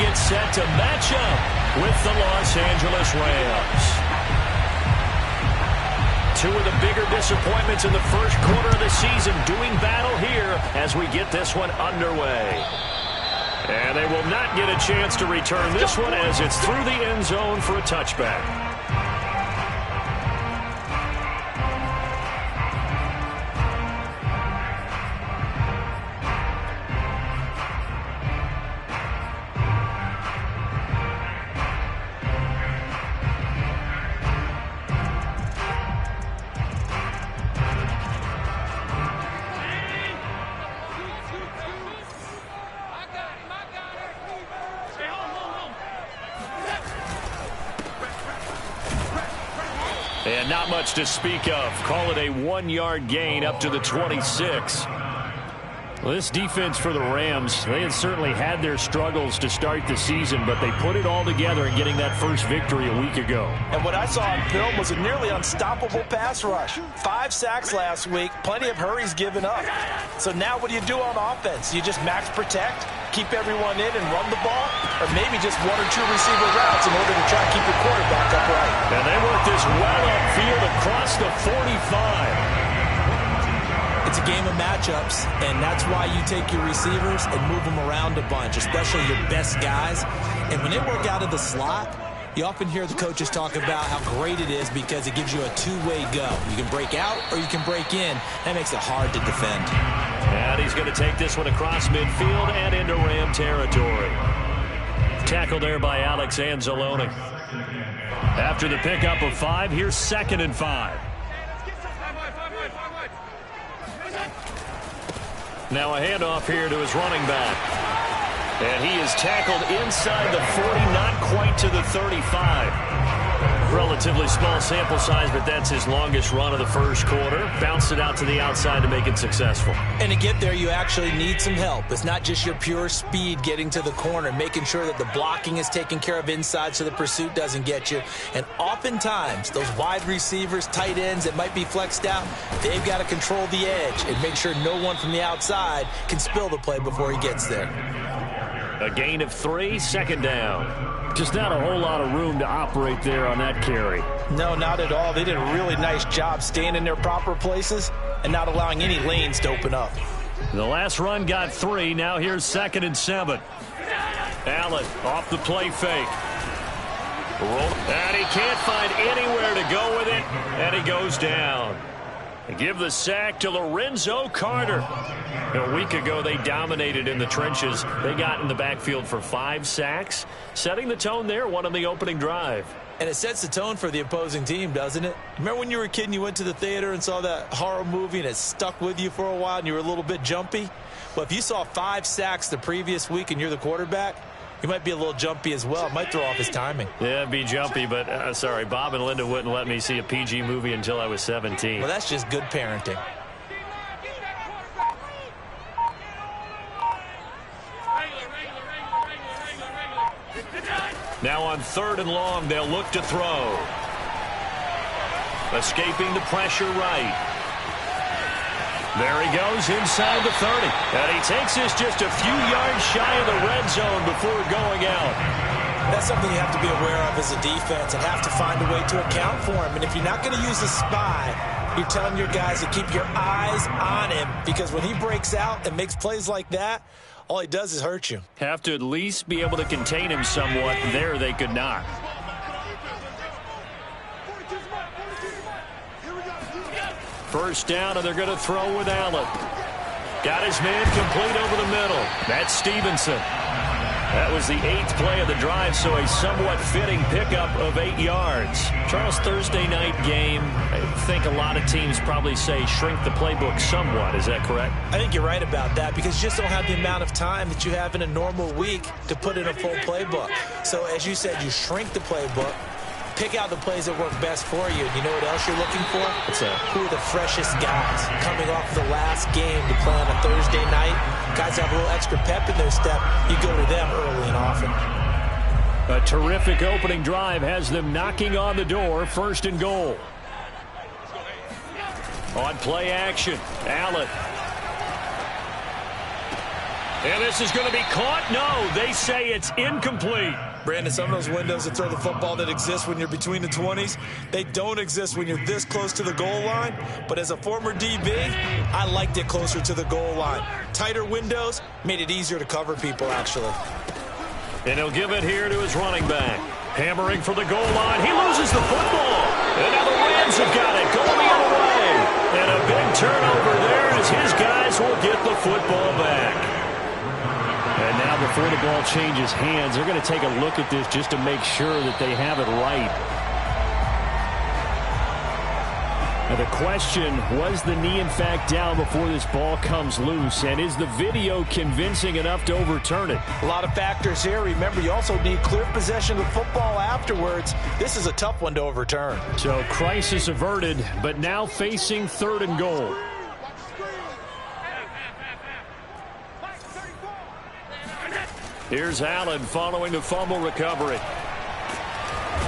get set to match up with the Los Angeles Rams. Two of the bigger disappointments in the first quarter of the season doing battle here as we get this one underway. And they will not get a chance to return this one as it's through the end zone for a touchback. And not much to speak of. Call it a 1-yard gain up to the 26. Well, this defense for the Rams, they had certainly had their struggles to start the season, but they put it all together in getting that first victory a week ago. And what I saw on film was a nearly unstoppable pass rush. 5 sacks last week, plenty of hurries given up. So now what do you do on offense? You just max protect, keep everyone in and run the ball, or maybe just 1 or 2 receiver routes in order to try to keep your quarterback upright. And they work this well upfield across the 45. It's a game of matchups, and that's why you take your receivers and move them around a bunch, especially your best guys. And when they work out of the slot, you often hear the coaches talk about how great it is because it gives you a two-way go. You can break out or you can break in. That makes it hard to defend. And he's going to take this one across midfield and into Ram territory. Tackled there by Alex Anzalone. After the pickup of 5, here's 2nd and 5. Now a handoff here to his running back. And he is tackled inside the 40, not quite to the 35. Relatively small sample size, but that's his longest run of the first quarter. Bounced it out to the outside to make it successful. And to get there, you actually need some help. It's not just your pure speed getting to the corner, making sure that the blocking is taken care of inside so the pursuit doesn't get you. And oftentimes, those wide receivers, tight ends that might be flexed out, they've got to control the edge and make sure no one from the outside can spill the play before he gets there. A gain of 3, 2nd down. Just not a whole lot of room to operate there on that carry. No, not at all. They did a really nice job staying in their proper places and not allowing any lanes to open up. The last run got 3. Now here's 2nd and 7. Allen off the play fake. And he can't find anywhere to go with it. And he goes down. They give the sack to Lorenzo Carter. A week ago, they dominated in the trenches. They got in the backfield for 5 sacks, setting the tone there, one on the opening drive. And it sets the tone for the opposing team, doesn't it? Remember when you were a kid and you went to the theater and saw that horror movie and it stuck with you for a while and you were a little bit jumpy? Well, if you saw 5 sacks the previous week and you're the quarterback, you might be a little jumpy as well. It might throw off his timing. Yeah, it'd be jumpy, but sorry, Bob and Linda wouldn't let me see a PG movie until I was 17. Well, that's just good parenting. Now on 3rd and long, they'll look to throw. Escaping the pressure right. There he goes inside the 30. And he takes this just a few yards shy of the red zone before going out. That's something you have to be aware of as a defense and have to find a way to account for him. And if you're not going to use a spy, you're telling your guys to keep your eyes on him, because when he breaks out and makes plays like that, all he does is hurt you. Have to at least be able to contain him somewhat. There they could not. First down, and they're going to throw with Allen. Got his man complete over the middle. That's Stevenson. That was the 8th play of the drive, so a somewhat fitting pickup of 8 yards. Charles, Thursday night game, I think a lot of teams probably say shrink the playbook somewhat. Is that correct? I think you're right about that, because you just don't have the amount of time that you have in a normal week to put in a full playbook. So as you said, you shrink the playbook, pick out the plays that work best for you. You know what else you're looking for? Who are the freshest guys coming off the last game to play on a Thursday night? Guys have a little extra pep in their step. You go to them early and often. A terrific opening drive has them knocking on the door. 1st and goal. On play action, Allen. And this is going to be caught. No, they say it's incomplete. Brandon, some of those windows to throw the football that exist when you're between the 20s, they don't exist when you're this close to the goal line. But as a former DB, I liked it closer to the goal line. Tighter windows made it easier to cover people, actually. And he'll give it here to his running back. Hammering for the goal line. He loses the football. And now the Rams have got it going the other way. And a big turnover there as his guys will get the football back. And now before the ball changes hands, they're going to take a look at this just to make sure that they have it right. Now the question, was the knee in fact down before this ball comes loose? And is the video convincing enough to overturn it? A lot of factors here. Remember, you also need clear possession of the football afterwards. This is a tough one to overturn. So crisis averted, but now facing 3rd and goal. Here's Allen following the fumble recovery.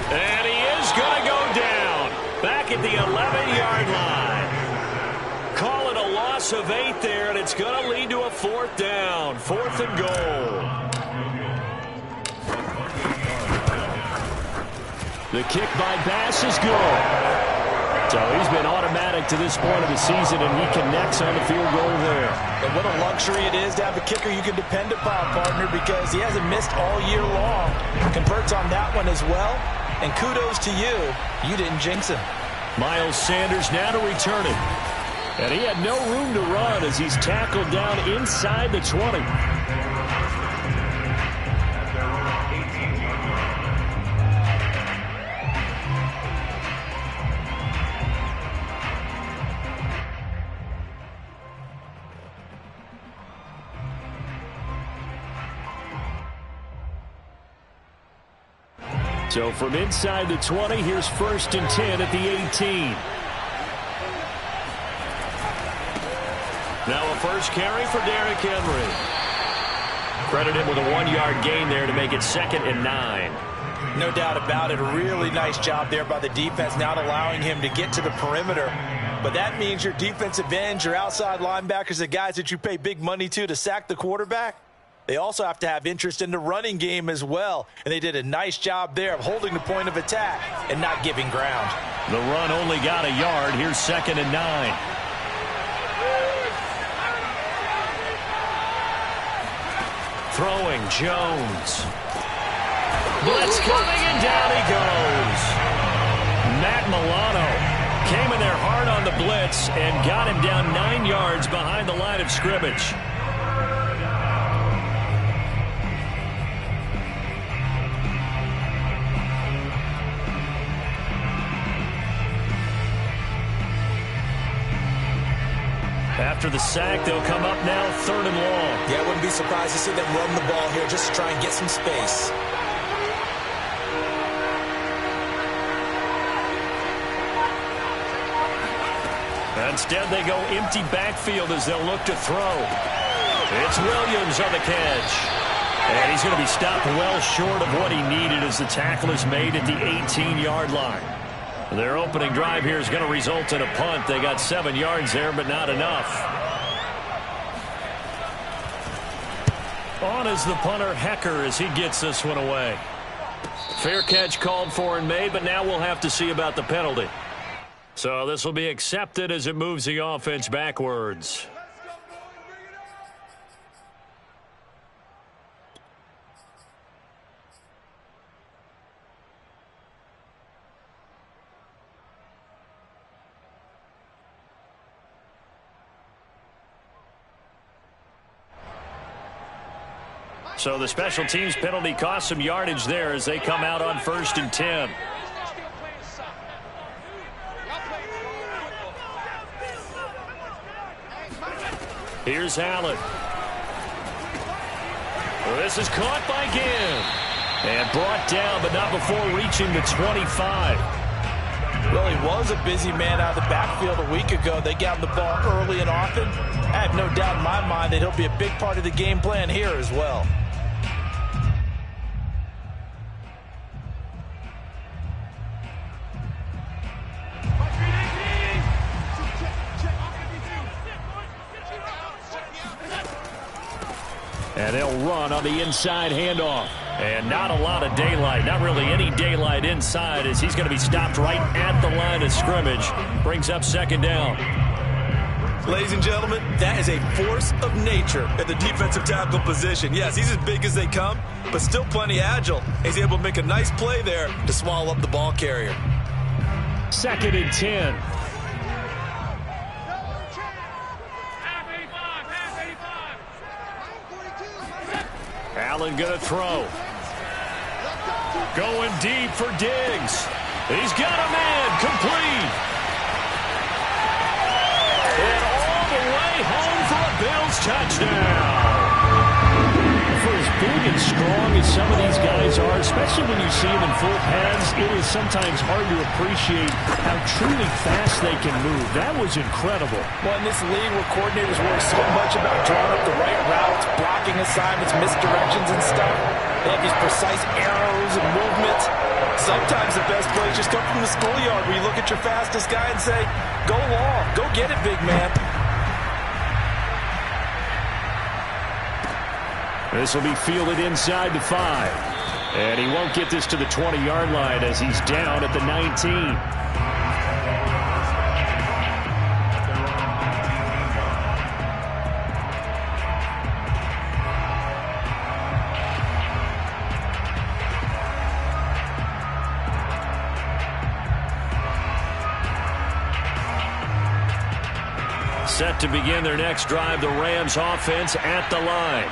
And he is going to go down. Back at the 11-yard line. Call it a loss of 8 there, and it's going to lead to a 4th down. 4th and goal. The kick by Bass is good. So he's been automatic to this point of the season, and he connects on the field goal there. And what a luxury it is to have a kicker you can depend upon, partner, because he hasn't missed all year long. Converts on that one as well. And kudos to you. You didn't jinx him. Miles Sanders now to return it. And he had no room to run as he's tackled down inside the 20. So from inside the 20, here's 1st and 10 at the 18. Now a first carry for Derrick Henry. Credit him with a 1-yard gain there to make it 2nd and 9. No doubt about it. A really nice job there by the defense, not allowing him to get to the perimeter. But that means your defensive ends, your outside linebackers, the guys that you pay big money to sack the quarterback, they also have to have interest in the running game as well. And they did a nice job there of holding the point of attack and not giving ground. The run only got a yard. Here's 2nd and 9. Throwing Jones. Blitz coming, and down he goes. Matt Milano came in there hard on the blitz and got him down 9 yards behind the line of scrimmage. After the sack, they'll come up now 3rd and long. Yeah, I wouldn't be surprised to see them run the ball here just to try and get some space. Instead, they go empty backfield as they'll look to throw. It's Williams on the catch. And he's going to be stopped well short of what he needed as the tackle is made at the 18-yard line. Their opening drive here is going to result in a punt. They got 7 yards there, but not enough. On is the punter, Hecker, as he gets this one away. Fair catch called for and made, but now we'll have to see about the penalty. So this will be accepted as it moves the offense backwards. So the special teams penalty cost some yardage there as they come out on 1st and 10. Here's Allen. This is caught by Ginn. And brought down, but not before reaching the 25. Well, he was a busy man out of the backfield a week ago. They got him the ball early and often. I have no doubt in my mind that he'll be a big part of the game plan here as well. they'll run on the inside handoff. And not a lot of daylight, not really any daylight inside, as he's going to be stopped right at the line of scrimmage. Brings up second down. Ladies and gentlemen, that is a force of nature at the defensive tackle position. Yes, he's as big as they come, but still plenty agile. He's able to make a nice play there to swallow up the ball carrier. 2nd and 10. Allen going to throw. Going deep for Diggs. He's got a man complete. And all the way home for a Bills touchdown. For as big and strong as some of these guys are, especially when you see them in full pads, it is sometimes hard to appreciate how truly fast they can move. That was incredible. Well, in this league where coordinators work so much about drawing up the right routes, blocking assignments, misdirections and stuff, they have these precise arrows and movements. Sometimes the best plays just come from the schoolyard where you look at your fastest guy and say, go long, go get it, big man. This will be fielded inside the 5. And he won't get this to the 20-yard line as he's down at the 19. Set to begin their next drive, the Rams offense at the line.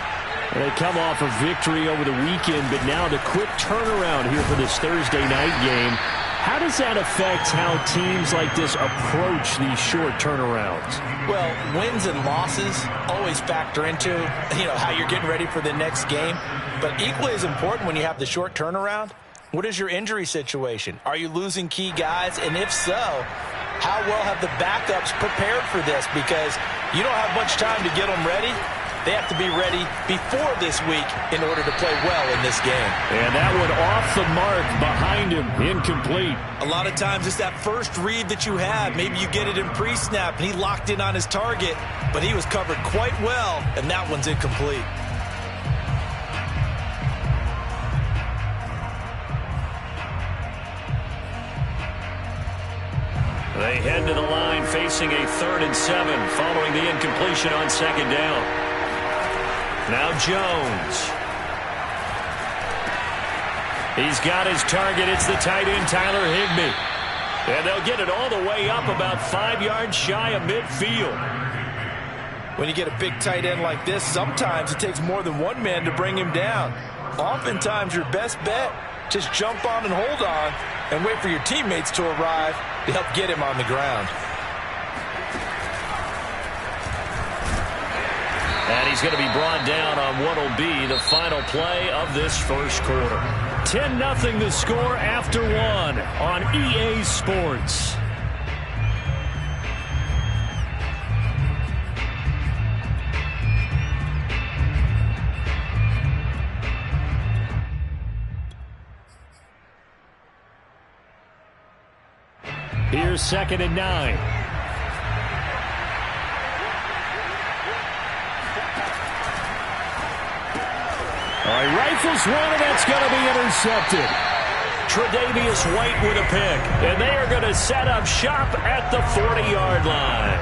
They come off a victory over the weekend, but now the quick turnaround here for this Thursday night game. How does that affect how teams like this approach these short turnarounds? Well, wins and losses always factor into, how you're getting ready for the next game. But equally as important when you have the short turnaround, what is your injury situation? Are you losing key guys? And if so, how well have the backups prepared for this? Because you don't have much time to get them ready. They have to be ready before this week in order to play well in this game. And that one off the mark behind him, incomplete. A lot of times it's that first read that you have. Maybe you get it in pre-snap and he locked in on his target, but he was covered quite well, and that one's incomplete. They head to the line facing a 3rd and 7 following the incompletion on second down. Now Jones. He's got his target. It's the tight end, Tyler Higbee. And they'll get it all the way up about 5 yards shy of midfield. When you get a big tight end like this, sometimes it takes more than one man to bring him down. Oftentimes your best bet, just jump on and hold on and wait for your teammates to arrive to help get him on the ground. And he's going to be brought down on what will be the final play of this first quarter. 10-0 the score after 1 on EA Sports. Here's 2nd and 9. All right, rifles one, and that's going to be intercepted. Tre'Davious White with a pick, and they are going to set up shop at the 40-yard line.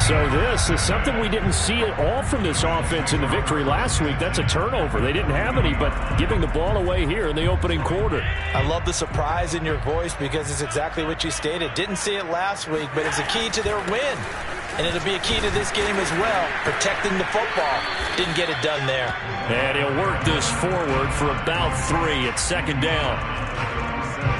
So this is something we didn't see at all from this offense in the victory last week. That's a turnover. They didn't have any, but giving the ball away here in the opening quarter. I love the surprise in your voice because it's exactly what you stated. Didn't see it last week, but it's a key to their win. And it'll be a key to this game as well, protecting the football. Didn't get it done there. And he'll work this forward for about 3 at second down.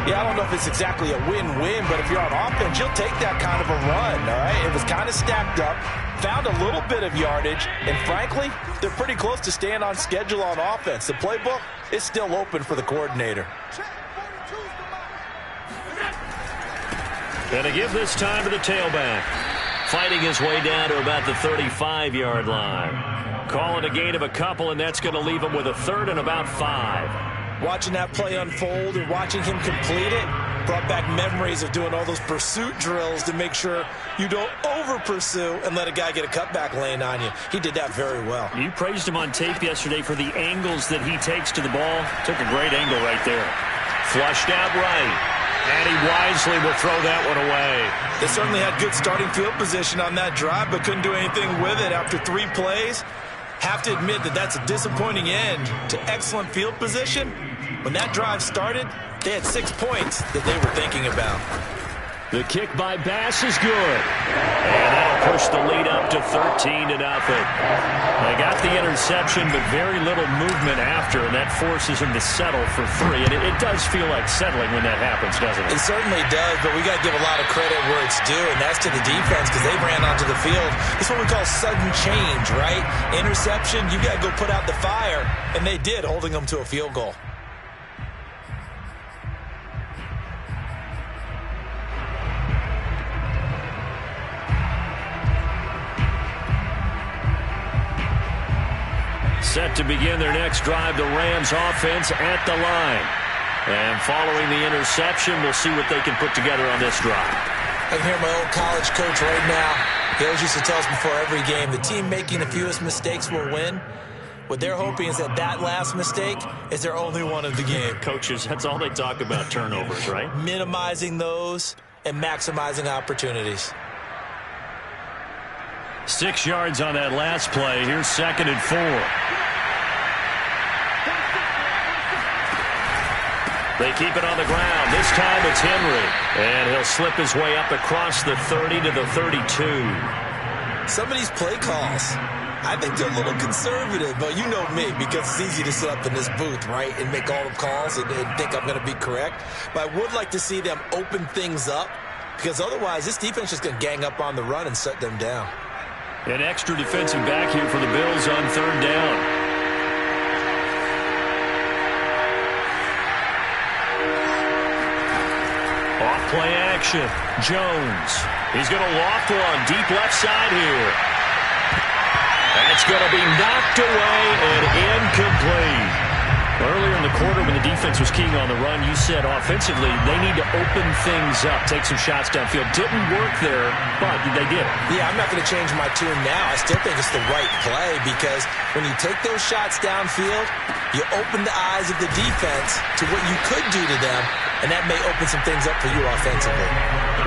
Yeah, I don't know if it's exactly a win-win, but if you're on offense, you'll take that kind of a run, all right? It was kind of stacked up, found a little bit of yardage, and frankly, they're pretty close to staying on schedule on offense. The playbook is still open for the coordinator. Going to give this time to the tailback. Fighting his way down to about the 35-yard line. Calling a gain of a couple, and that's going to leave him with a 3rd and about 5. Watching that play unfold and watching him complete it, Brought back memories of doing all those pursuit drills to make sure you don't over-pursue and let a guy get a cutback lane on you. He did that very well. You praised him on tape yesterday for the angles that he takes to the ball. Took a great angle right there. Flushed out right. And he wisely will throw that one away. They certainly had good starting field position on that drive, but couldn't do anything with it after 3 plays. Have to admit that that's a disappointing end to excellent field position. When that drive started, they had 6 points that they were thinking about. The kick by Bass is good. And that'll push the lead up to 13-0. They got the interception, but very little movement after, and that forces them to settle for 3. And it does feel like settling when that happens, doesn't it? It certainly does, but we got to give a lot of credit where it's due, and that's to the defense because they ran onto the field. It's what we call sudden change, right? Interception, you got to go put out the fire, and they did, holding them to a field goal. Set to begin their next drive, the Rams offense at the line. And following the interception, we'll see what they can put together on this drive. I can hear my old college coach right now. He always used to tell us before every game, the team making the fewest mistakes will win. What they're hoping is that last mistake is their only one of the game. Coaches, that's all they talk about, turnovers, right? Minimizing those and maximizing opportunities. 6 yards on that last play. Here's 2nd and 4. They keep it on the ground. This time it's Henry. And he'll slip his way up across the 30 to the 32. Some of these play calls, I think they're a little conservative, but you know me, because it's easy to sit up in this booth, right, and make all the calls and think I'm going to be correct. But I would like to see them open things up, because otherwise this defense is going to gang up on the run and shut them down. An extra defensive back here for the Bills on 3rd down. Off-play action. Jones. He's going to loft one. Deep left side here. That's going to be knocked away and incomplete. Earlier in the quarter when the defense was keying on the run, you said offensively they need to open things up, take some shots downfield. Didn't work there, but they did. Yeah, I'm not going to change my tune now. I still think it's the right play because when you take those shots downfield, you open the eyes of the defense to what you could do to them, and that may open some things up for you offensively.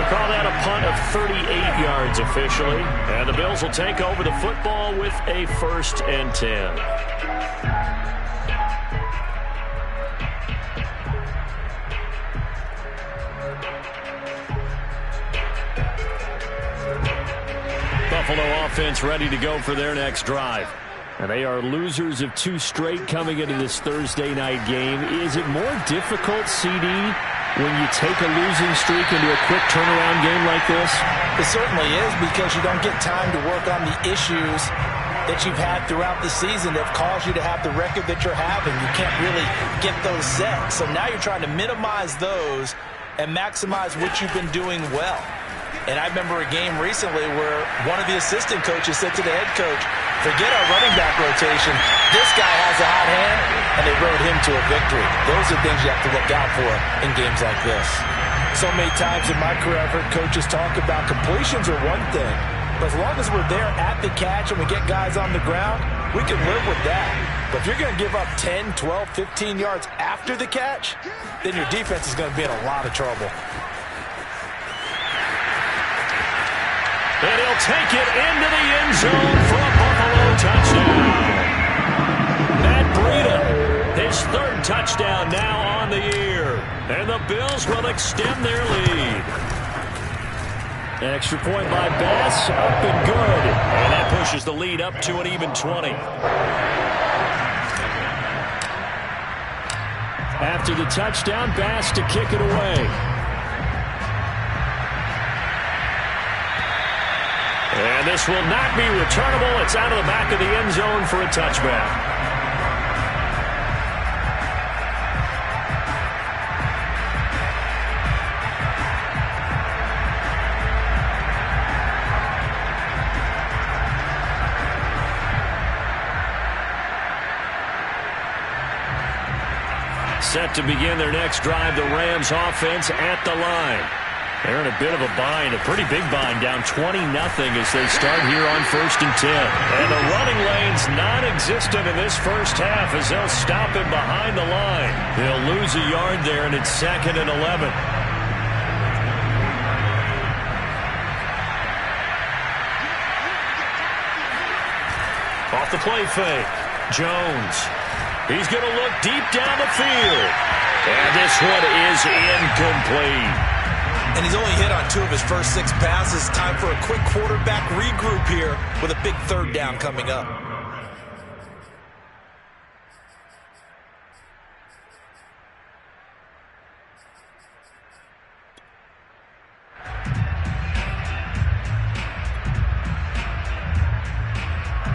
We'll call that a punt of 38 yards officially, and the Bills will take over the football with a 1st and 10. Buffalo offense ready to go for their next drive. And they are losers of 2 straight coming into this Thursday night game. Is it more difficult, CD, when you take a losing streak into a quick turnaround game like this? It certainly is because you don't get time to work on the issues that you've had throughout the season that have caused you to have the record that you're having. You can't really get those set. So now you're trying to minimize those and maximize what you've been doing well. And I remember a game recently where one of the assistant coaches said to the head coach, forget our running back rotation. This guy has a hot hand, and they rode him to a victory. Those are things you have to look out for in games like this. So many times in my career, I've heard coaches talk about completions are one thing, but as long as we're there at the catch and we get guys on the ground, we can live with that. But if you're going to give up 10, 12, 15 yards after the catch, then your defense is going to be in a lot of trouble. And he'll take it into the end zone for a Buffalo touchdown. Matt Breida, his 3rd touchdown now on the year. And the Bills will extend their lead. Extra point by Bass, up and good. And that pushes the lead up to an even 20. After the touchdown, Bass to kick it away. And this will not be returnable. It's out of the back of the end zone for a touchback. Set to begin their next drive, the Rams offense at the line. They're in a bit of a bind, a pretty big bind, down 20-0 as they start here on 1st and 10. And the running lane's non-existent in this first half as they'll stop him behind the line. They'll lose a yard there, and it's 2nd and 11. Off the play fake, Jones. He's going to look deep down the field. And this one is incomplete. And he's only hit on 2 of his first 6 passes. Time for a quick quarterback regroup here with a big 3rd down coming up.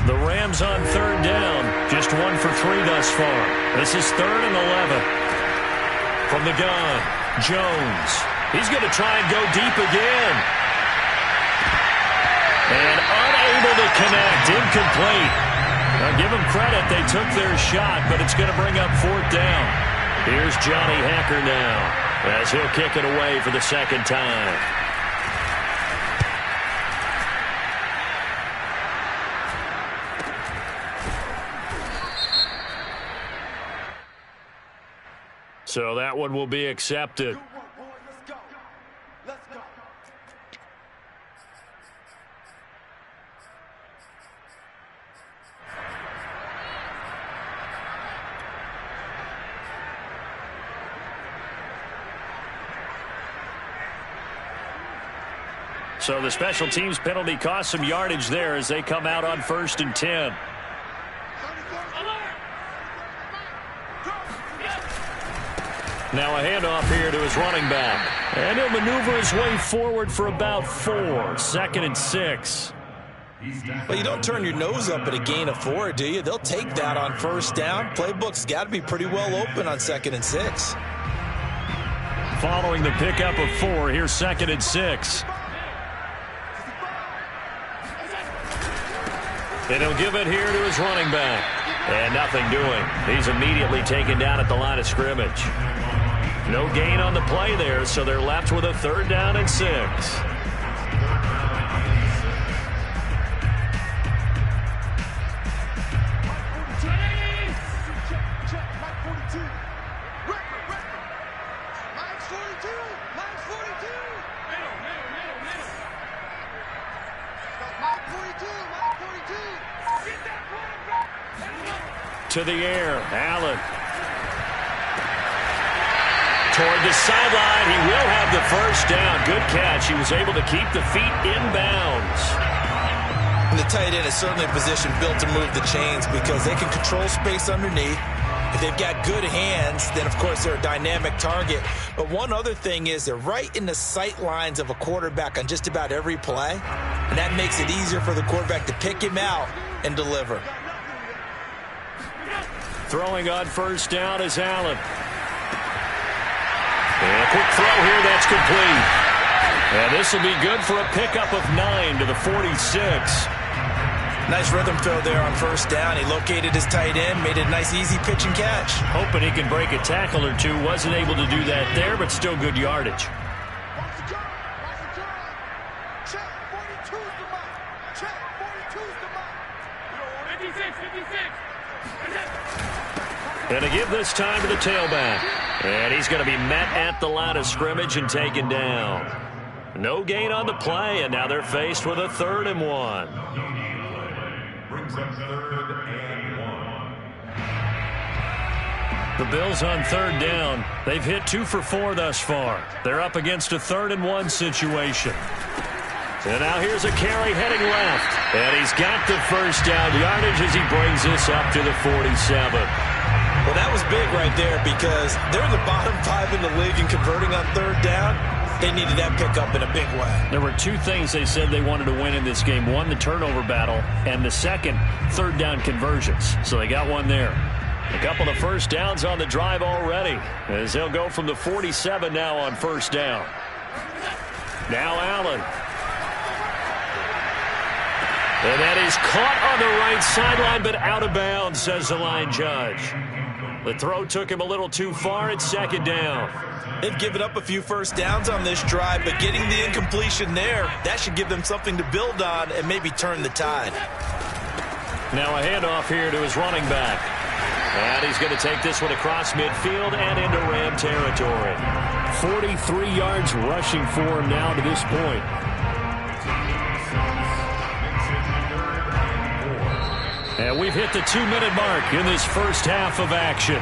The Rams on 3rd down, just 1 for 3 thus far. This is 3rd and 11. From the gun, Jones. He's going to try and go deep again. And unable to connect, incomplete. Now give them credit, they took their shot, but it's going to bring up 4th down. Here's Johnny Hacker now, as he'll kick it away for the 2nd time. So that one will be accepted. So the special teams penalty cost some yardage there as they come out on 1st and 10. Now a handoff here to his running back. And he'll maneuver his way forward for about 4. 2nd and 6. Well, you don't turn your nose up at a gain of 4, do you? They'll take that on 1st down. Playbook's got to be pretty well open on 2nd and 6. Following the pickup of 4, here's 2nd and 6. And he'll give it here to his running back. And nothing doing. He's immediately taken down at the line of scrimmage. No gain on the play there, so they're left with a 3rd down and 6. To the air, Allen. Toward the sideline, he will have the 1st down. Good catch. He was able to keep the feet inbounds. And the tight end is certainly a position built to move the chains because they can control space underneath. If they've got good hands, then, of course, they're a dynamic target. But one other thing is they're right in the sight lines of a quarterback on just about every play, and that makes it easier for the quarterback to pick him out and deliver. Throwing on 1st down is Allen. And a quick throw here, that's complete. And this will be good for a pickup of 9 to the 46. Nice rhythm throw there on 1st down. He located his tight end, made it a nice easy pitch and catch. Hoping he can break a tackle or 2. Wasn't able to do that there, but still good yardage. And to give this time to the tailback. And he's going to be met at the line of scrimmage and taken down. No gain on the play, and now they're faced with a 3rd and 1. Brings up 3rd and 1. The Bills on 3rd down. They've hit 2 for 4 thus far. They're up against a 3rd and 1 situation. And now here's a carry heading left. And he's got the 1st down yardage as he brings this up to the 47. Well, that was big right there because they're in the bottom 5 in the league in converting on 3rd down. They needed that pickup in a big way. There were 2 things they said they wanted to win in this game. One, the turnover battle, and the second, 3rd down conversions. So they got one there. A couple of 1st downs on the drive already as they'll go from the 47 now on 1st down. Now Allen. And that is caught on the right sideline, but out of bounds, says the line judge. The throw took him a little too far. It's second down. They've given up a few first downs on this drive, but getting the incompletion there, that should give them something to build on and maybe turn the tide. Now a handoff here to his running back. And he's going to take this one across midfield and into Ram territory. 43 yards rushing for him now to this point. And we've hit the 2-minute mark in this first half of action.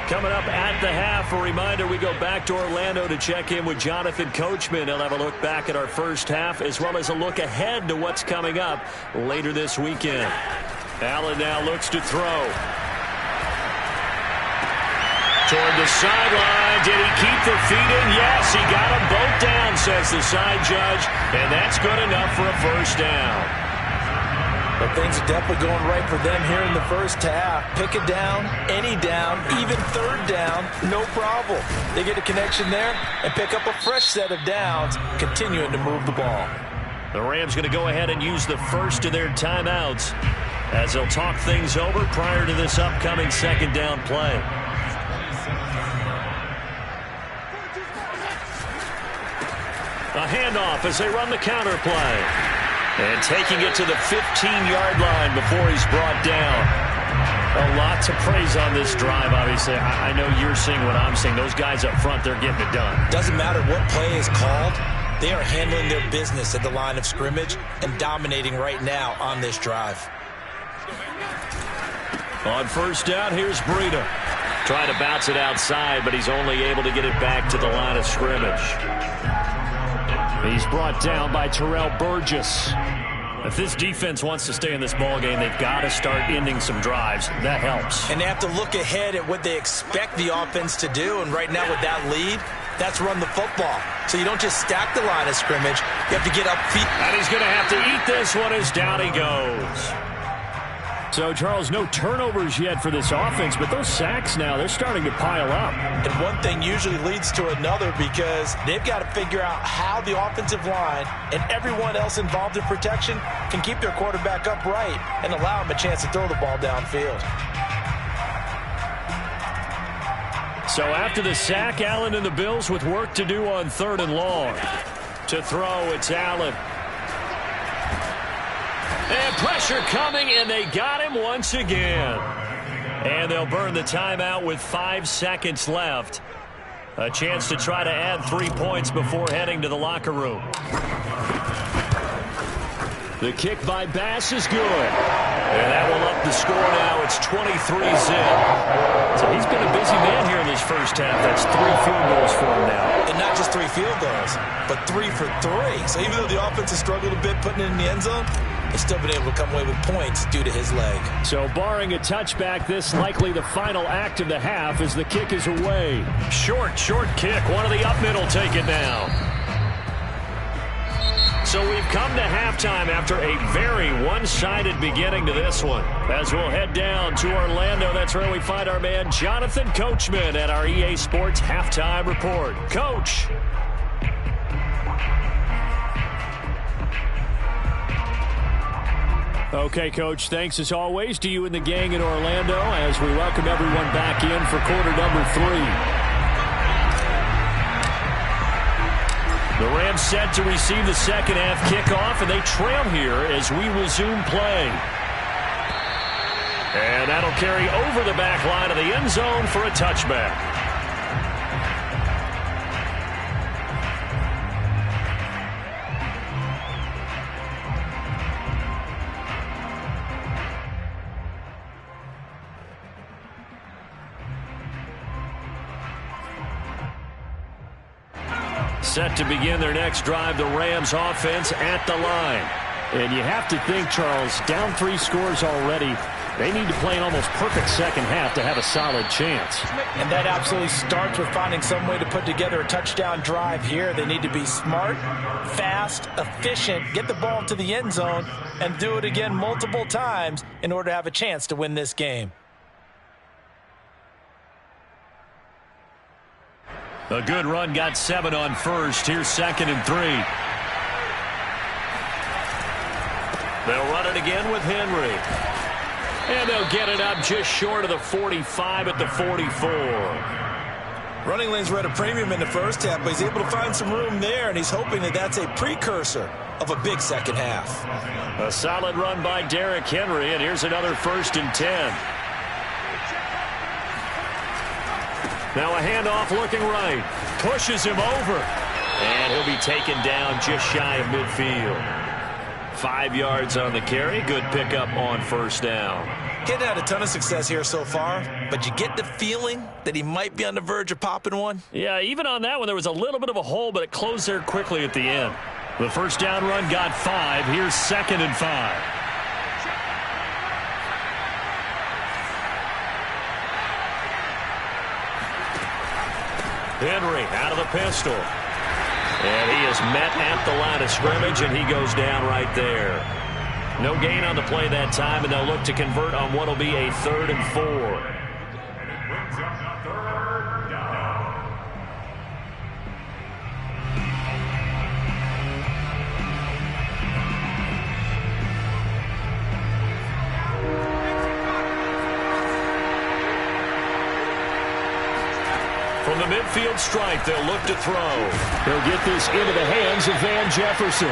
Coming up at the half, a reminder, we go back to Orlando to check in with Jonathan Coachman. He'll have a look back at our first half as well as a look ahead to what's coming up later this weekend. Allen now looks to throw. Toward the sideline. Did he keep the feet in? Yes, he got them both down, says the side judge. And that's good enough for a first down. But things are definitely going right for them here in the first half. Pick a down, any down, even third down, no problem. They get a connection there and pick up a fresh set of downs, continuing to move the ball. The Rams going to go ahead and use the first of their timeouts as they'll talk things over prior to this upcoming second down play. A handoff as they run the counter play. And taking it to the 15-yard line before he's brought down. A lot to praise on this drive, obviously. I know you're seeing what I'm seeing. Those guys up front, they're getting it done. Doesn't matter what play is called. They are handling their business at the line of scrimmage and dominating right now on this drive. On first down, here's Breida. Trying to bounce it outside, but he's only able to get it back to the line of scrimmage. He's brought down by Terrell Burgess. If this defense wants to stay in this ballgame, they've got to start ending some drives. That helps. And they have to look ahead at what they expect the offense to do. And right now with that lead, that's run the football. So you don't just stack the line of scrimmage. You have to get up feet. And he's going to have to eat this one as down he goes. So, Charles, no turnovers yet for this offense, but those sacks now, they're starting to pile up. And one thing usually leads to another because they've got to figure out how the offensive line and everyone else involved in protection can keep their quarterback upright and allow him a chance to throw the ball downfield. So after the sack, Allen and the Bills with work to do on 3rd and long. To throw, it's Allen. And pressure coming, and they got him once again. And they'll burn the timeout with 5 seconds left. A chance to try to add 3 points before heading to the locker room. The kick by Bass is good. And that will up the score now. It's 23-zip. So he's been a busy man here in this first half. That's 3 field goals for him now. And not just 3 field goals, but 3 for 3. So even though the offense has struggled a bit putting it in the end zone, they've still been able to come away with points due to his leg. So barring a touchback, this likely the final act of the half as the kick is away. Short kick. One of the up middle take it now. So we've come to halftime after a very one-sided beginning to this one. As we'll head down to Orlando, that's where we find our man Jonathan Coachman at our EA Sports Halftime Report. Coach. Okay, Coach, thanks as always to you and the gang in Orlando as we welcome everyone back in for quarter number 3. The Rams set to receive the second half kickoff, and they trail here as we resume play. And that'll carry over the back line of the end zone for a touchback. Set to begin their next drive, the Rams offense at the line. And you have to think, Charles, down 3 scores already. They need to play an almost perfect second half to have a solid chance. And that absolutely starts with finding some way to put together a touchdown drive here. They need to be smart, fast, efficient, get the ball to the end zone, and do it again multiple times in order to have a chance to win this game. A good run, got 7 on first. Here's 2nd and 3. They'll run it again with Henry. And they'll get it up just short of the 45 at the 44. Running lanes were at a premium in the first half, but he's able to find some room there, and he's hoping that that's a precursor of a big second half. A solid run by Derrick Henry, and here's another 1st and 10. Now a handoff looking right. Pushes him over. And he'll be taken down just shy of midfield. 5 yards on the carry. Good pickup on 1st down. Getting had a ton of success here so far, but you get the feeling that he might be on the verge of popping one. Yeah, even on that one, there was a little bit of a hole, but it closed there quickly at the end. The 1st down run got 5. Here's 2nd and 5. Henry out of the pistol. And he is met at the line of scrimmage, and he goes down right there. No gain on the play that time, and they'll look to convert on what will be a 3rd and 4. From the midfield stripe, they'll look to throw. They'll get this into the hands of Van Jefferson.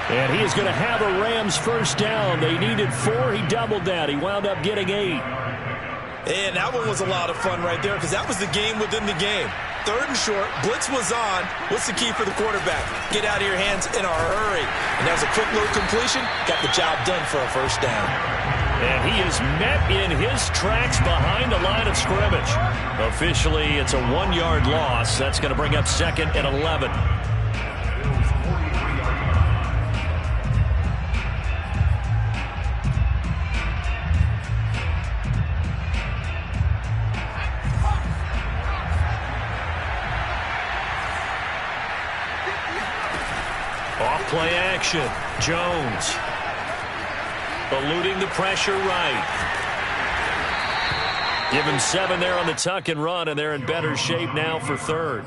And he is going to have a Rams 1st down. They needed 4. He doubled that. He wound up getting 8. And that one was a lot of fun right there because that was the game within the game. 3rd and short. Blitz was on. What's the key for the quarterback? Get out of your hands in a hurry. And that was a quick little completion. Got the job done for a 1st down. And he is met in his tracks behind the line of scrimmage. Officially, it's a 1-yard loss. That's going to bring up 2nd and 11. Off play action. Jones. Eluding the pressure right. Give him 7 there on the tuck and run, and they're in better shape now for 3rd.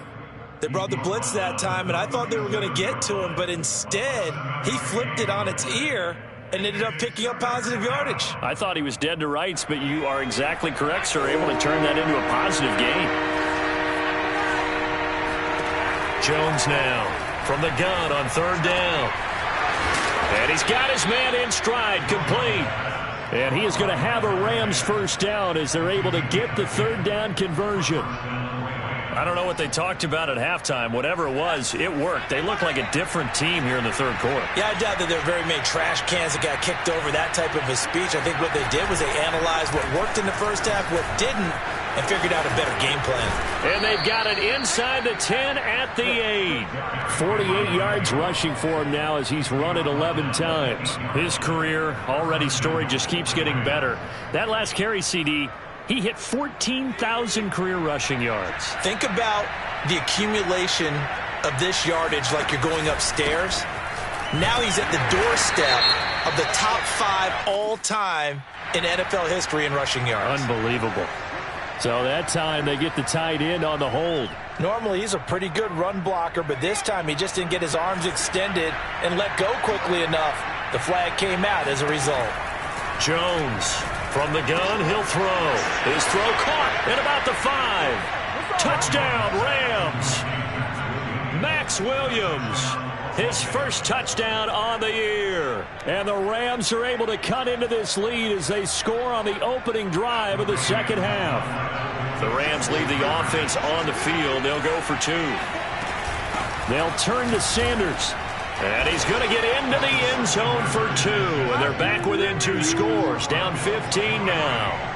They brought the blitz that time, and I thought they were going to get to him, but instead, he flipped it on its ear and ended up picking up positive yardage. I thought he was dead to rights, but you are exactly correct, sir. Able to turn that into a positive gain. Jones now from the gun on 3rd down. And he's got his man in stride, complete. And he is going to have a Rams 1st down as they're able to get the 3rd down conversion. I don't know what they talked about at halftime. Whatever it was, it worked. They look like a different team here in the 3rd quarter. Yeah, I doubt that there are very many trash cans that got kicked over that type of a speech. I think what they did was they analyzed what worked in the first half, what didn't, and figured out a better game plan. And they've got it inside the 10 at the 8. 48 yards rushing for him now as he's run it 11 times. His career already storied, just keeps getting better. That last carry, CD, he hit 14,000 career rushing yards. Think about the accumulation of this yardage like you're going upstairs. Now he's at the doorstep of the top 5 all-time in NFL history in rushing yards. Unbelievable. So that time they get the tight end on the hold. Normally he's a pretty good run blocker, but this time he just didn't get his arms extended and let go quickly enough. The flag came out as a result. Jones from the gun, he'll throw. His throw caught at about the 5. Touchdown, Rams. Max Williams, his 1st touchdown on the year. And the Rams are able to cut into this lead as they score on the opening drive of the 2nd half. The Rams leave the offense on the field. They'll go for 2. They'll turn to Sanders. And he's going to get into the end zone for 2. And they're back within 2 scores. Down 15 now.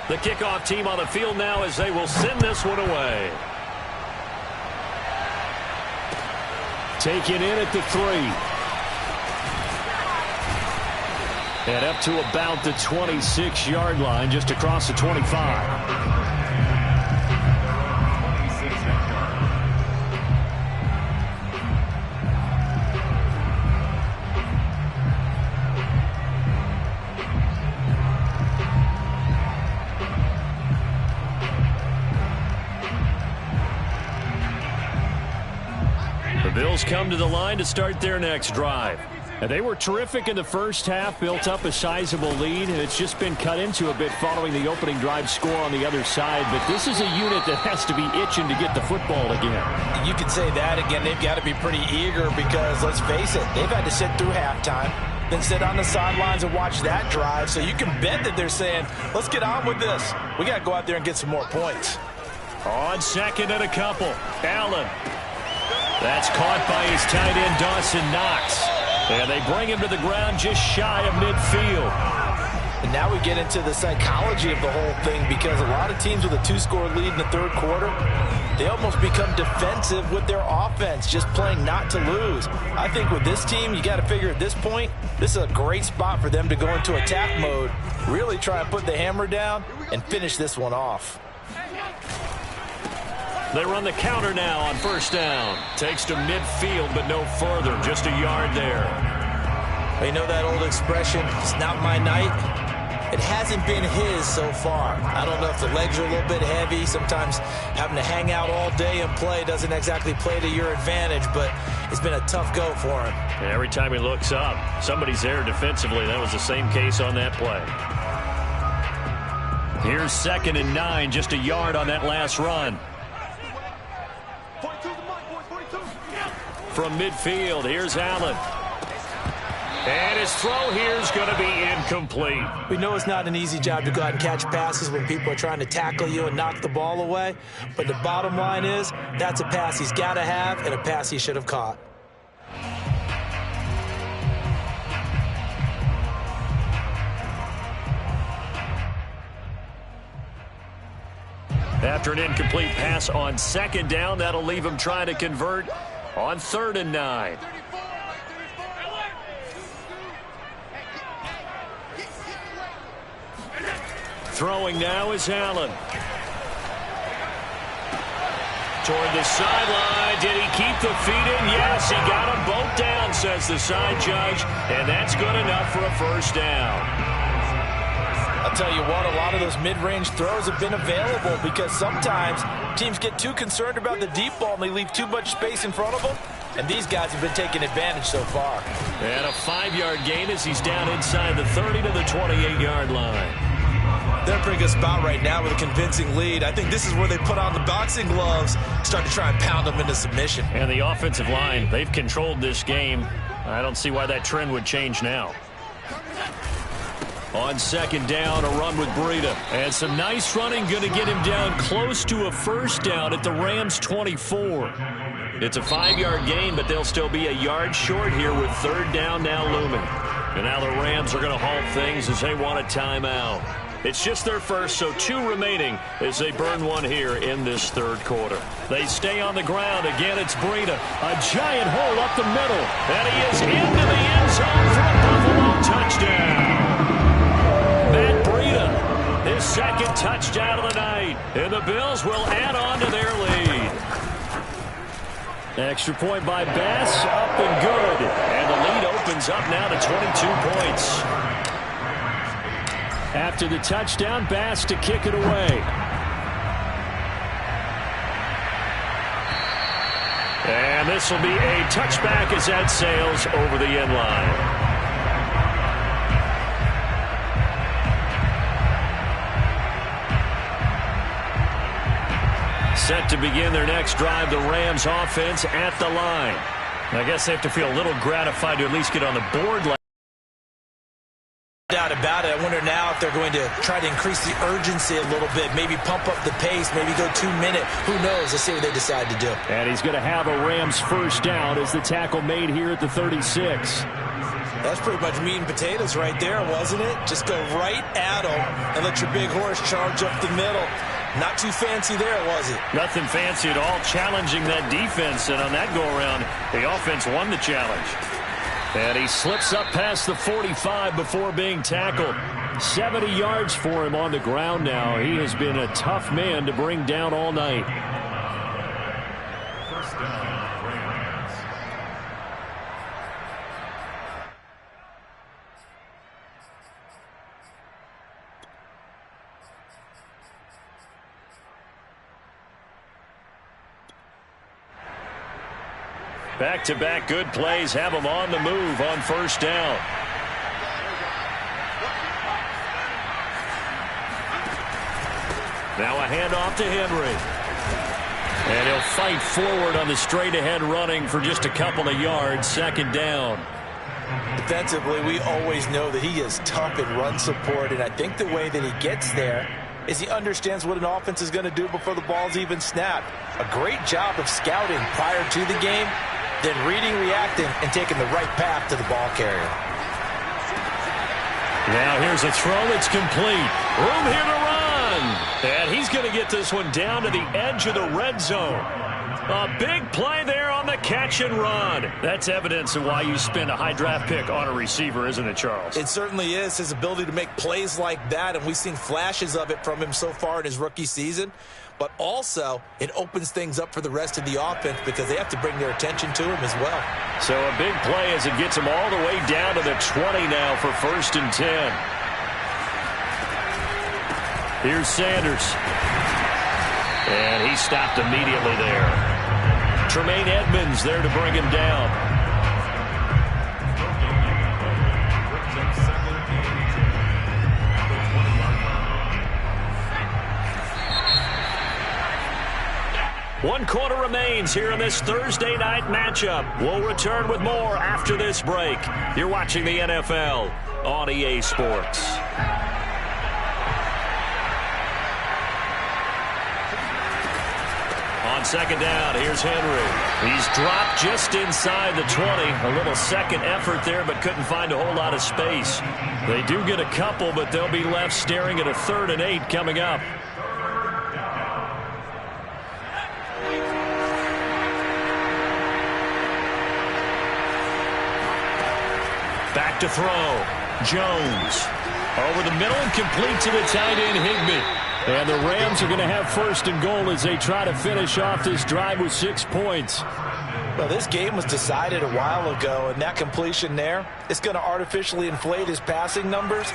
The kickoff team on the field now as they will send this one away. Taken in at the 3. And up to about the 26-yard line, just across the 25. The Bills come to the line to start their next drive. And they were terrific in the first half, built up a sizable lead, and it's just been cut into a bit following the opening drive score on the other side. But this is a unit that has to be itching to get the football again. You could say that again. They've got to be pretty eager because, let's face it, they've had to sit through halftime, then sit on the sidelines and watch that drive. So you can bet that they're saying, let's get on with this. We got to go out there and get some more points. On second and a couple, Allen. That's caught by his tight end, Dawson Knox. And they bring him to the ground just shy of midfield. And now we get into the psychology of the whole thing, because a lot of teams with a 2-score lead in the third quarter, they almost become defensive with their offense, just playing not to lose. I think with this team, you got to figure at this point, this is a great spot for them to go into attack mode, really try and put the hammer down and finish this one off. They run the counter now on first down. Takes to midfield, but no further. Just a yard there. You know that old expression, it's not my night? It hasn't been his so far. I don't know if the legs are a little bit heavy. Sometimes having to hang out all day and play doesn't exactly play to your advantage, but it's been a tough go for him. And every time he looks up, somebody's there defensively. That was the same case on that play. Here's 2nd and 9, just a yard on that last run. From midfield, here's Allen. And his throw here is going to be incomplete. We know it's not an easy job to go out and catch passes when people are trying to tackle you and knock the ball away. But the bottom line is, that's a pass he's got to have and a pass he should have caught. After an incomplete pass on 2nd down, that'll leave him trying to convert on 3rd and 9. Throwing now is Allen. Toward the sideline. Did he keep the feet in? Yes, he got them both down, says the side judge. And that's good enough for a first down. I'll tell you what, a lot of those mid-range throws have been available because sometimes teams get too concerned about the deep ball and they leave too much space in front of them. And these guys have been taking advantage so far. And a 5-yard gain as he's down inside the 30 to the 28-yard line. They're in a pretty good spot right now with a convincing lead. I think this is where they put on the boxing gloves, start to try and pound them into submission. And the offensive line, they've controlled this game. I don't see why that trend would change now. On 2nd down, a run with Breida. And some nice running, going to get him down close to a first down at the Rams' 24. It's a 5-yard gain, but they'll still be a yard short here with 3rd down now looming. And now the Rams are going to halt things as they want a timeout. It's just their first, so 2 remaining as they burn one here in this 3rd quarter. They stay on the ground. Again, it's Breida. A giant hole up the middle. And he is into the end zone for a Buffalo touchdown. Matt Breida, his 2nd touchdown of the night. And the Bills will add on to their lead. Extra point by Bass, up and good. And the lead opens up now to 22 points. After the touchdown, Bass to kick it away. And this will be a touchback as that sails over the end line. Set to begin their next drive, the Rams offense at the line. I guess they have to feel a little gratified to at least get on the board. No doubt about it. I wonder now if they're going to try to increase the urgency a little bit, maybe pump up the pace, maybe go 2-minute. Who knows? Let's see what they decide to do. And he's going to have a Rams first down as the tackle made here at the 36. That's pretty much meat and potatoes right there, wasn't it? Just go right at them and let your big horse charge up the middle. Not too fancy there, was it? Nothing fancy at all, challenging that defense. And on that go-around, the offense won the challenge. And he slips up past the 45 before being tackled. 70 yards for him on the ground now. He has been a tough man to bring down all night. First down, Rams. Back-to-back good plays have them on the move on first down. Now a handoff to Henry. And he'll fight forward on the straight-ahead running for just a couple of yards. Second down. Defensively, we always know that he is tough in run support, and I think the way that he gets there is he understands what an offense is going to do before the ball's even snapped. A great job of scouting prior to the game, then reading, reacting, and taking the right path to the ball carrier. Now here's a throw that's complete. Room here to run. And he's going to get this one down to the edge of the red zone. A big play there on the catch and run. That's evidence of why you spend a high draft pick on a receiver, isn't it, Charles? It certainly is, his ability to make plays like that, and we've seen flashes of it from him so far in his rookie season. But also, it opens things up for the rest of the offense because they have to bring their attention to him as well. So a big play as it gets him all the way down to the 20 now for 1st and 10. Here's Sanders. And he stopped immediately there. Tremaine Edmonds there to bring him down. One quarter remains here in this Thursday night matchup. We'll return with more after this break. You're watching the NFL on EA Sports. On second down, here's Henry. He's dropped just inside the 20. A little second effort there, but couldn't find a whole lot of space. They do get a couple, but they'll be left staring at a 3rd and 8 coming up. Back to throw. Jones. Over the middle and complete to the tight end, Higbee. And the Rams are going to have 1st and goal as they try to finish off this drive with 6 points. Well, this game was decided a while ago, and that completion there is going to artificially inflate his passing numbers.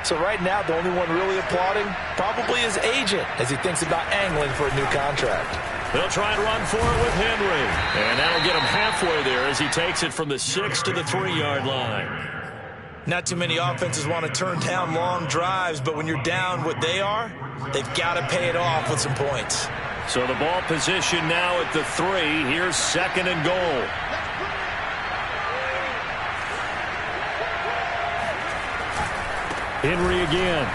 So right now, the only one really applauding probably his agent as he thinks about angling for a new contract. They'll try and run for it with Henry. And that'll get him halfway there as he takes it from the 6 to the 3-yard line. Not too many offenses want to turn down long drives, but when you're down what they are, they've got to pay it off with some points. So the ball position now at the 3. Here's 2nd and goal. Henry again.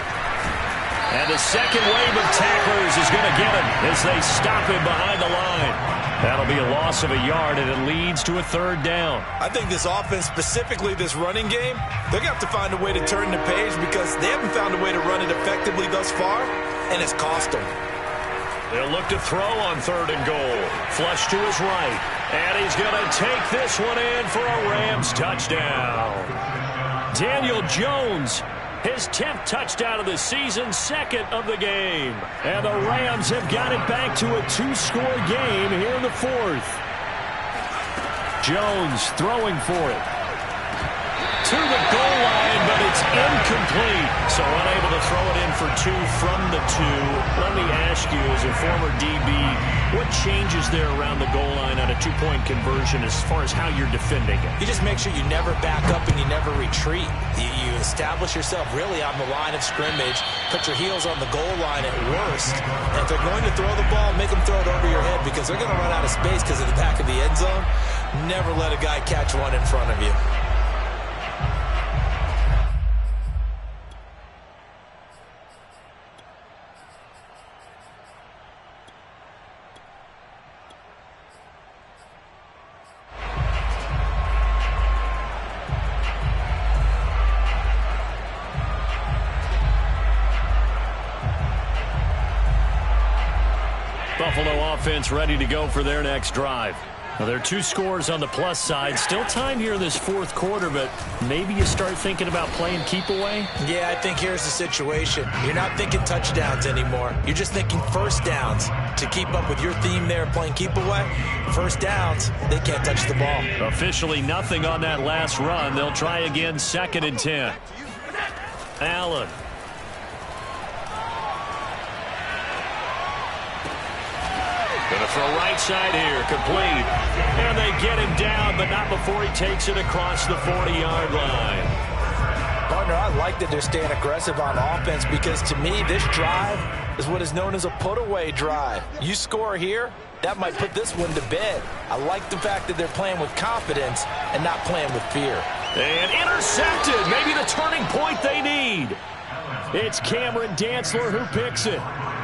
And the second wave of tacklers is going to get him as they stop him behind the line. That'll be a loss of a yard, and it leads to a 3rd down. I think this offense, specifically this running game, they're going to have to find a way to turn the page because they haven't found a way to run it effectively thus far, and it's cost them. They'll look to throw on 3rd and goal. Flush to his right. And he's going to take this one in for a Rams touchdown. Daniel Jones, his 10th touchdown of the season, 2nd of the game. And the Rams have got it back to a 2-score game here in the 4th. Jones throwing for it. To the goal line, but it's incomplete. So unable to throw it in for 2 from the 2. Let me ask you, as a former DB, what changes there around the goal line on a 2-point conversion as far as how you're defending it? You just make sure you never back up and you never retreat. You establish yourself really on the line of scrimmage, put your heels on the goal line at worst. And if they're going to throw the ball, make them throw it over your head because they're going to run out of space because of the back of the end zone. Never let a guy catch one in front of you. Buffalo offense ready to go for their next drive. Well, there are 2 scores on the plus side. Still time here in this 4th quarter, but maybe you start thinking about playing keep away? Yeah, I think here's the situation. You're not thinking touchdowns anymore. You're just thinking 1st downs. To keep up with your theme there, playing keep away, 1st downs, they can't touch the ball. Officially nothing on that last run. They'll try again, 2nd and 10. Allen. Going to throw right side here, complete. And they get him down, but not before he takes it across the 40-yard line. Partner, I like that they're staying aggressive on offense because, to me, this drive is what is known as a put-away drive. You score here, that might put this one to bed. I like the fact that they're playing with confidence and not playing with fear. And intercepted. Maybe the turning point they need. It's Cameron Dantzler who picks it.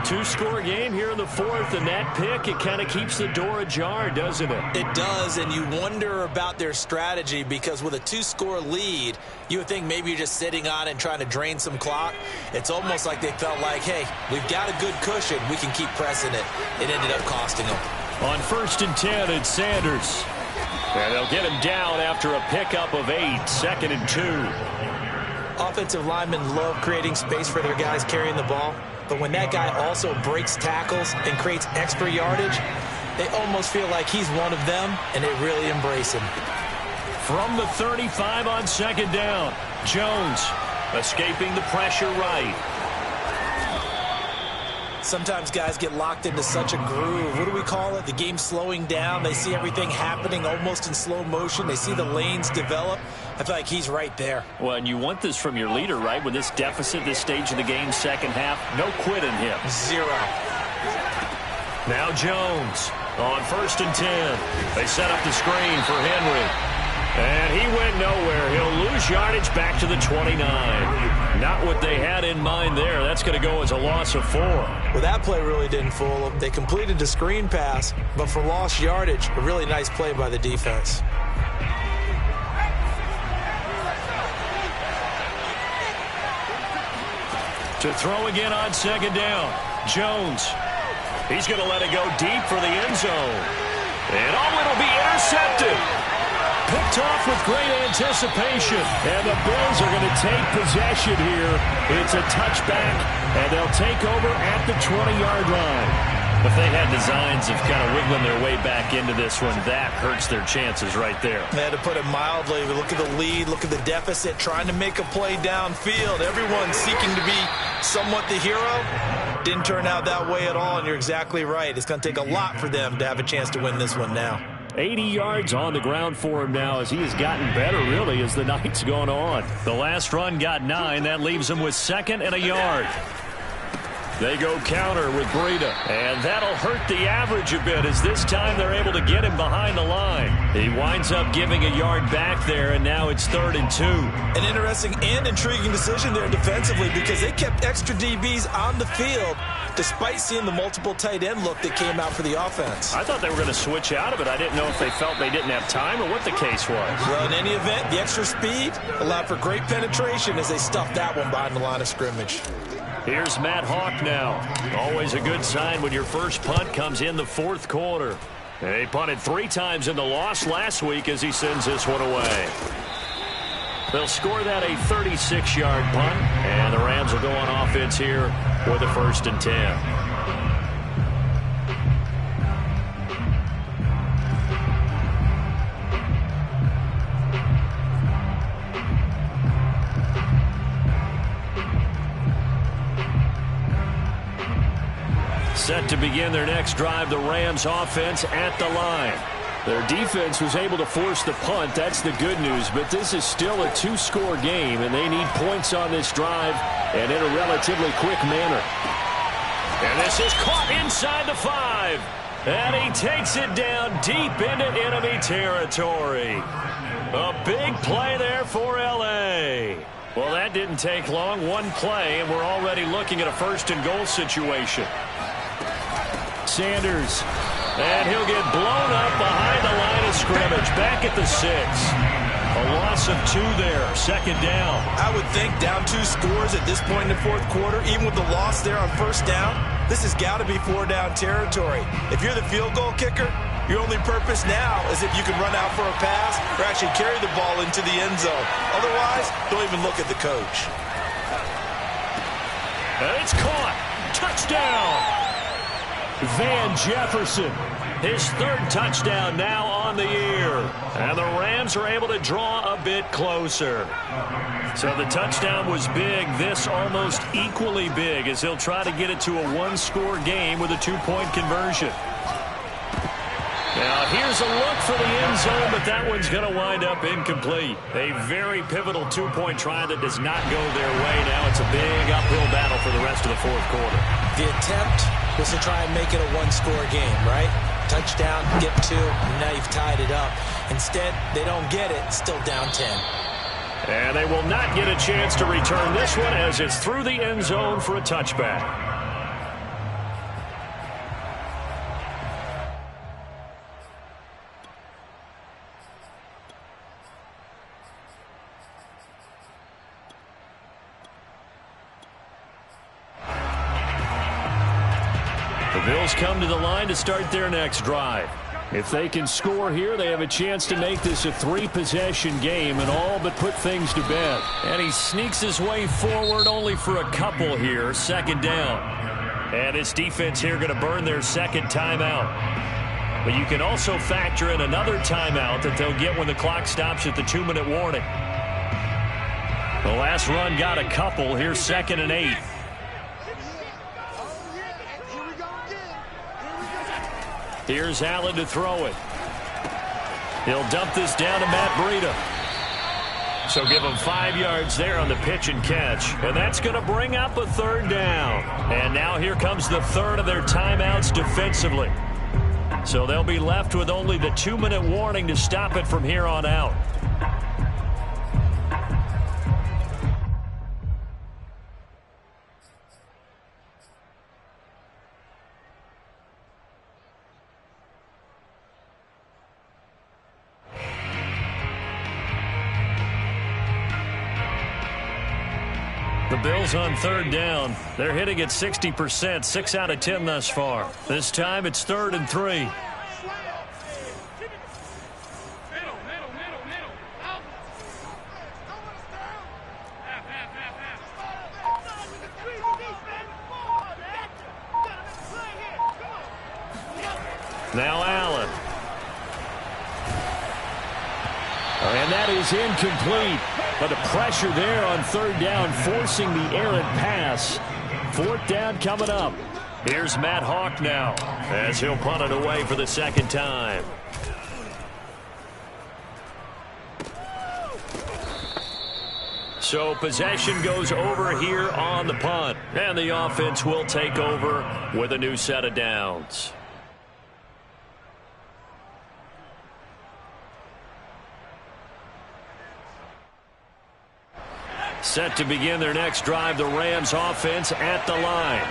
Two-score game here in the fourth, and that pick, it kind of keeps the door ajar, doesn't it? It does, and you wonder about their strategy because with a two-score lead, you would think maybe you're just sitting on it and trying to drain some clock. It's almost like they felt like, hey, we've got a good cushion. We can keep pressing it. It ended up costing them. On 1st and 10, it's Sanders. And they'll get him down after a pickup of 8, 2nd and 2. Offensive linemen love creating space for their guys carrying the ball, but when that guy also breaks tackles and creates extra yardage, they almost feel like he's one of them, and they really embrace him. From the 35 on 2nd down, Jones escaping the pressure right. Sometimes guys get locked into such a groove. What do we call it? The game's slowing down. They see everything happening almost in slow motion. They see the lanes develop. I feel like he's right there. Well, and you want this from your leader, right? With this deficit, this stage of the game, second half, no quitting him. 0. Now Jones on 1st and 10. They set up the screen for Henry. And he went nowhere. He'll lose yardage back to the 29. Not what they had in mind there. That's going to go as a loss of 4. Well, that play really didn't fool them. They completed the screen pass, but for lost yardage, a really nice play by the defense. To throw again on 2nd down. Jones. He's going to let it go deep for the end zone. And it'll be intercepted. Picked off with great anticipation. And the Bills are going to take possession here. It's a touchback, and they'll take over at the 20-yard line. If they had designs of kind of wiggling their way back into this one, that hurts their chances right there. They had to put it mildly. Look at the lead. Look at the deficit. Trying to make a play downfield. Everyone seeking to be somewhat the hero. Didn't turn out that way at all, and you're exactly right. It's going to take a lot for them to have a chance to win this one now. 80 yards on the ground for him now as he has gotten better, really, as the night's gone on. The last run got 9. That leaves him with 2nd and a yard. They go counter with Breida, and that'll hurt the average a bit as this time they're able to get him behind the line. He winds up giving a yard back there, and now it's 3rd and 2. An interesting and intriguing decision there defensively because they kept extra DBs on the field despite seeing the multiple tight end look that came out for the offense. I thought they were going to switch out of it. I didn't know if they felt they didn't have time or what the case was. Well, in any event, the extra speed allowed for great penetration as they stuffed that one behind the line of scrimmage. Here's Matt Hawk now. Always a good sign when your first punt comes in the 4th quarter. And he punted 3 times in the loss last week as he sends this one away. They'll score that a 36-yard punt, and the Rams will go on offense here with a 1st and 10. Set to begin their next drive, the Rams offense at the line. Their defense was able to force the punt. That's the good news. But this is still a 2-score game, and they need points on this drive and in a relatively quick manner. And this is caught inside the 5. And he takes it down deep into enemy territory. A big play there for L.A. Well, that didn't take long. One play, and we're already looking at a 1st and goal situation. Sanders. And he'll get blown up behind the line of scrimmage. Back at the 6. A loss of 2 there. 2nd down. I would think down 2 scores at this point in the 4th quarter, even with the loss there on 1st down, this has got to be 4-down territory. If you're the field goal kicker, your only purpose now is if you can run out for a pass or actually carry the ball into the end zone. Otherwise, don't even look at the coach. And it's caught. Touchdown. Van Jefferson. His 3rd touchdown now on the year. And the Rams are able to draw a bit closer. So the touchdown was big. This almost equally big as he'll try to get it to a 1-score game with a 2-point conversion. Here's a look for the end zone, but that one's going to wind up incomplete. A very pivotal two-point try that does not go their way. Now it's a big uphill battle for the rest of the fourth quarter. The attempt was to try and make it a one-score game, right? Touchdown, get 2, and now you've tied it up. Instead, they don't get it, still down 10. And they will not get a chance to return this one as it's through the end zone for a touchback. The Bills come to the line to start their next drive. If they can score here, they have a chance to make this a 3-possession game and all but put things to bed. And he sneaks his way forward only for a couple here. Second down. And his defense here going to burn their second timeout. But you can also factor in another timeout that they'll get when the clock stops at the 2-minute warning. The last run got a couple. Here's 2nd and 8. Here's Allen to throw it. He'll dump this down to Matt Breida. So give him 5 yards there on the pitch and catch. And that's going to bring up a 3rd down. And now here comes the 3rd of their timeouts defensively. So they'll be left with only the 2-minute warning to stop it from here on out. The Bills on 3rd down. They're hitting at 60%, 6 out of 10 thus far. This time it's 3rd and 3. Now Allen. And that is incomplete. But the pressure there on 3rd down, forcing the errant pass. 4th down coming up. Here's Matt Hawk now, as he'll punt it away for the 2nd time. So possession goes over here on the punt. And the offense will take over with a new set of downs. Set to begin their next drive, the Rams offense at the line.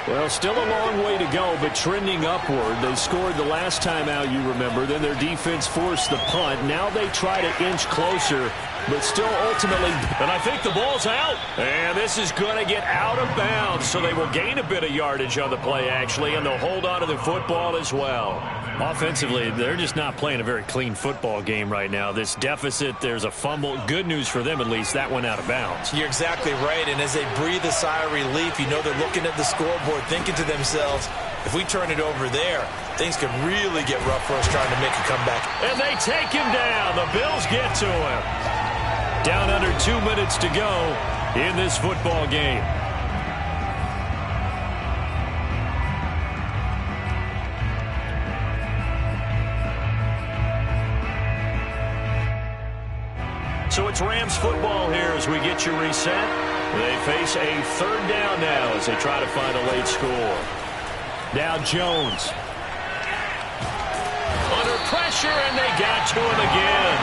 Well, still a long way to go, but trending upward. They scored the last time out, you remember. Then their defense forced the punt. Now they try to inch closer, but still ultimately. And I think the ball's out. And this is going to get out of bounds, so they will gain a bit of yardage on the play, actually, and they'll hold on to the football as well. Offensively, they're just not playing a very clean football game right now. This deficit, there's a fumble. Good news for them, at least. That went out of bounds. You're exactly right, and as they breathe a sigh of relief, you know they're looking at the scoreboard, thinking to themselves, if we turn it over there, things could really get rough for us trying to make a comeback. And they take him down. The Bills get to him. Down under 2 minutes to go in this football game. So it's Rams football here as we get you reset. They face a 3rd down now as they try to find a late score. Now Jones. Under pressure, and they got to him again.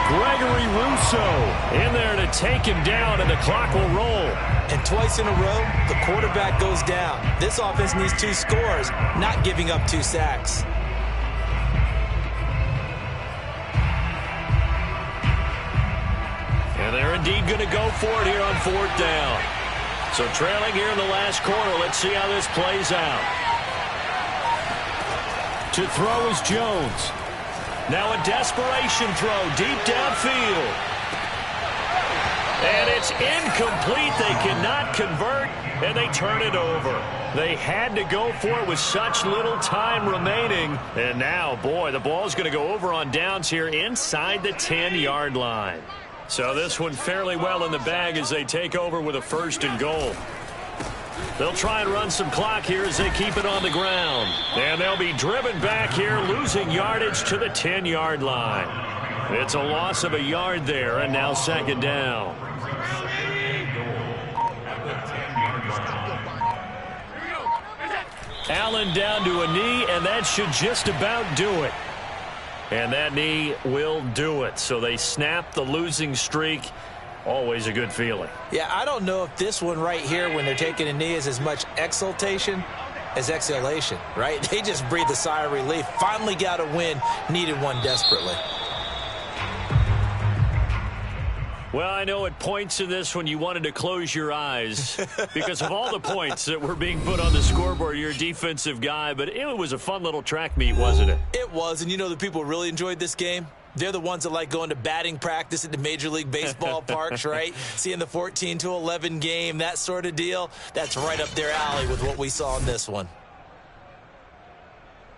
Gregory Rousseau in there to take him down, and the clock will roll. And twice in a row, the quarterback goes down. This offense needs 2 scores, not giving up 2 sacks. And they're indeed going to go for it here on 4th down. So trailing here in the last quarter, let's see how this plays out. To throw is Jones. Now a desperation throw deep downfield. And it's incomplete. They cannot convert, and they turn it over. They had to go for it with such little time remaining. And now, boy, the ball's going to go over on downs here inside the 10-yard line. So this one fairly well in the bag as they take over with a 1st and goal. They'll try and run some clock here as they keep it on the ground. And they'll be driven back here, losing yardage to the 10-yard line. It's a loss of a yard there, and now second down. Allen down to a knee, and that should just about do it. And that knee will do it. So they snap the losing streak. Always a good feeling. Yeah, I don't know if this one right here, when they're taking a knee, is as much exultation as exhalation, right? They just breathe a sigh of relief. Finally got a win. Needed one desperately. Well, I know at points in this when you wanted to close your eyes because of all the points that were being put on the scoreboard. You're a defensive guy, but it was a fun little track meet, wasn't it? It was, and you know the people really enjoyed this game? They're the ones that like going to batting practice at the Major League Baseball parks, right? Seeing the 14-11 game, that sort of deal. That's right up their alley with what we saw in this one.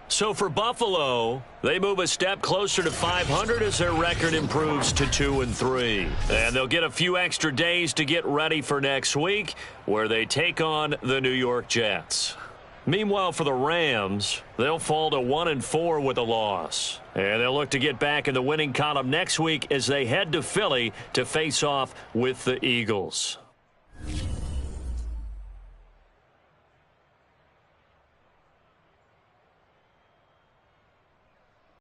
So for Buffalo, they move a step closer to 500 as their record improves to 2-3. And they'll get a few extra days to get ready for next week, where they take on the New York Jets. Meanwhile, for the Rams, they'll fall to 1-4 with a loss. And they'll look to get back in the winning column next week as they head to Philly to face off with the Eagles.